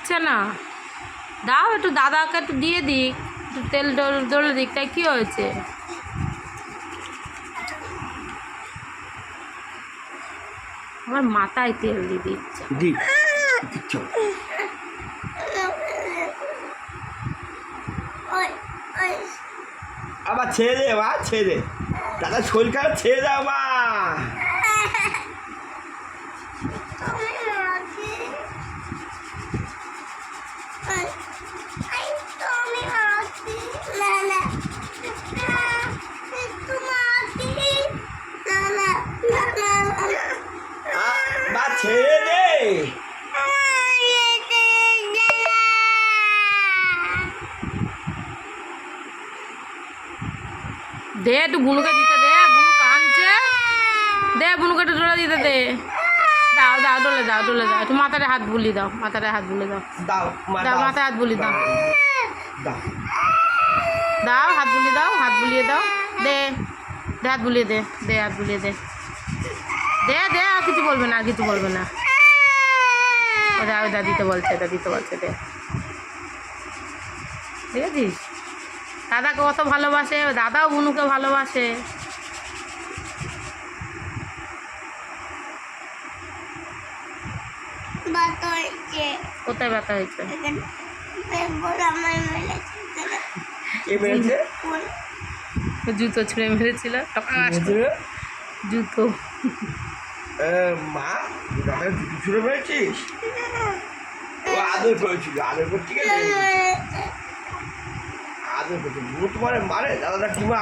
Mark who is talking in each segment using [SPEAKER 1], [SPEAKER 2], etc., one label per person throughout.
[SPEAKER 1] দিচ্ছে না, দাও একটু, দাদাকে একটু দিয়ে দিক, একটু তেল ডলে দিক, তাই কী হয়েছে? আমার মাথায় তেল দিয়ে দিচ্ছে।
[SPEAKER 2] আবার ছেড়ে দে মা, ছেড়ে দে, দাদা শরীর খারাপ, ছেড়ে দাও মা। ছেড়ে দে,
[SPEAKER 1] দে একটু বুনুকে দিতে দে, বুনু কাঁদছে, দে বুনুকে একটু ডলে দিতে দে। দাও দাও, ডলে দাও, ডলে দাও, একটু মাথায় হাত বুলি দাও, মাথায় হাত বুলি দাও,
[SPEAKER 2] দাও
[SPEAKER 1] দাও মাথায় হাত বুলি দাও,
[SPEAKER 2] দাও
[SPEAKER 1] দাও হাত বুলি দাও, হাত বুলিয়ে দাও, দে দে হাত বুলিয়ে দে, দে হাত বুলিয়ে দে, দে দে, আর কিছু বলবে না, আর কিছু বলবে না। ওটা ওটা দিতে বলছে, এটা দিতে বলছে, দে, দেখেছিস দাদাকে কত ভালোবাসে, দাদাও বুনুকে ভালোবাসে। কোথায় ব্যথা হয়েছে? জুতো ছুঁড়ে মেরেছিল, জুতো।
[SPEAKER 2] মা দাদা জুতো ছুঁড়ে মেরেছিস? ও আদর করেছিল, আদর করছি, আদর করছে। বুনু তোমার মারে? দাদা কিমা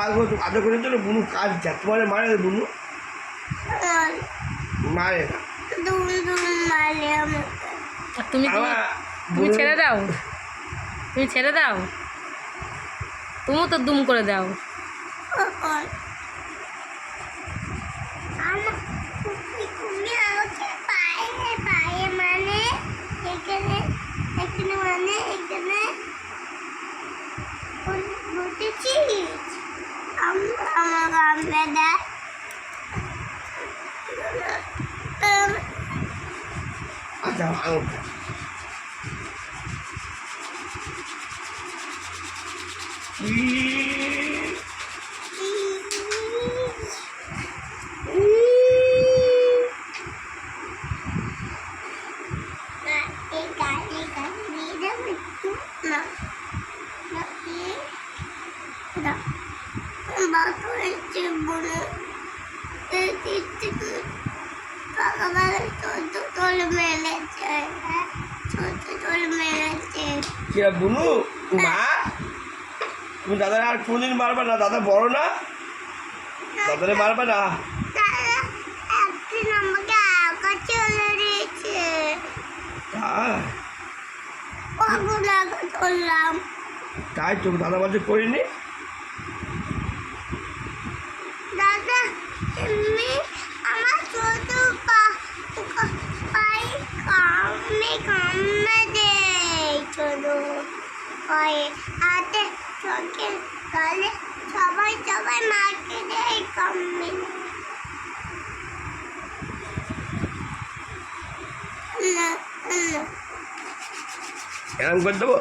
[SPEAKER 2] আদর করেছিল, বুনু কাজ যা তোমার মারে? বুনু মারে না।
[SPEAKER 1] তুমি তুমি ছেড়ে দাও, তুমি ছেড়ে দাও, তুমিও তো দুম করে দাও।
[SPEAKER 2] আচ্ছা বুনু মা, তুমি দাদার আর কোনদিন মারবে না? দাদা বড় না, দাদারে মারবে না। তাই তো দাদা বলছে করিনি।
[SPEAKER 3] দাদা এমনি আমার ছোট পায়ে কামড়ে দেয়, ছোট পায়ে হাতে চোখে গালে সবাই মাকে দেয় কামড়ে।
[SPEAKER 2] এরকম করে দেবো?